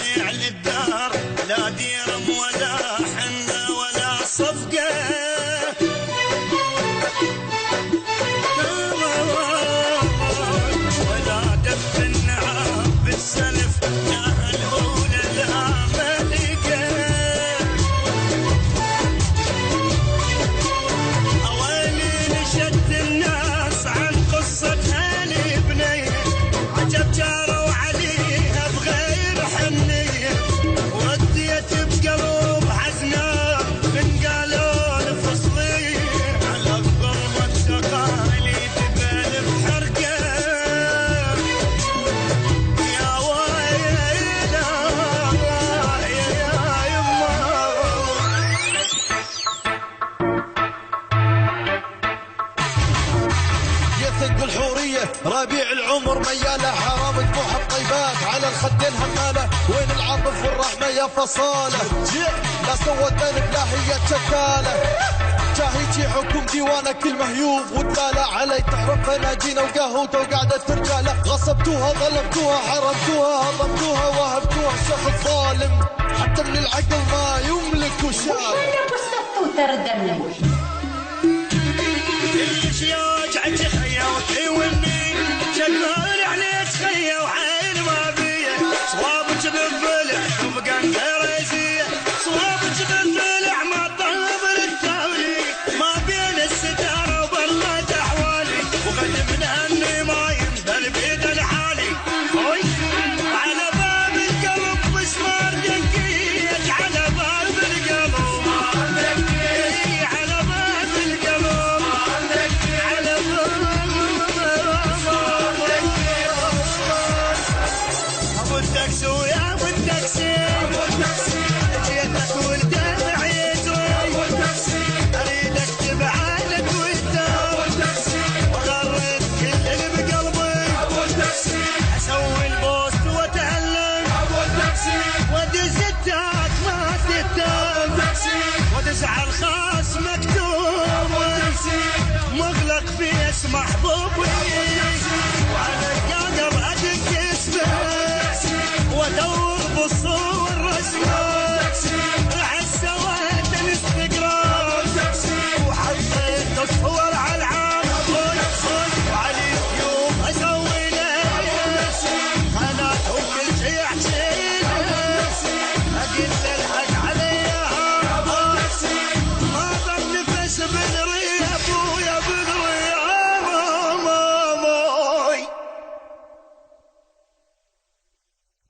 بيع للدار لا ديرم ولا حنة ولا صفقة ولا دف النعام بالسلف لا الهولة لا ملكة أويلي لشد الناس عن قصة هاني بنيه عجب جاروا عليها بغير حنية وديت بقلب حزنة من قالوا فصلي على الظلمة تقاليد بال بحرقة يا ويلا يا يما يثق الحورية ربيع العمر ميالة حرام طموح الطيبات على الخدين همالة وين العاطف والرحمة يا فصالة لا سوت ذنب لا هي شكالة جاهيجي حكم ديوانك المهيوب والدالة علي تحرم فناجينا وقهوته وقعدة رجالة غصبتوها ظلمتوها حرمتوها هضمتوها وهبتوها شخص ظالم حتى من العقل ما يملك وشال وش اللي قصته تردني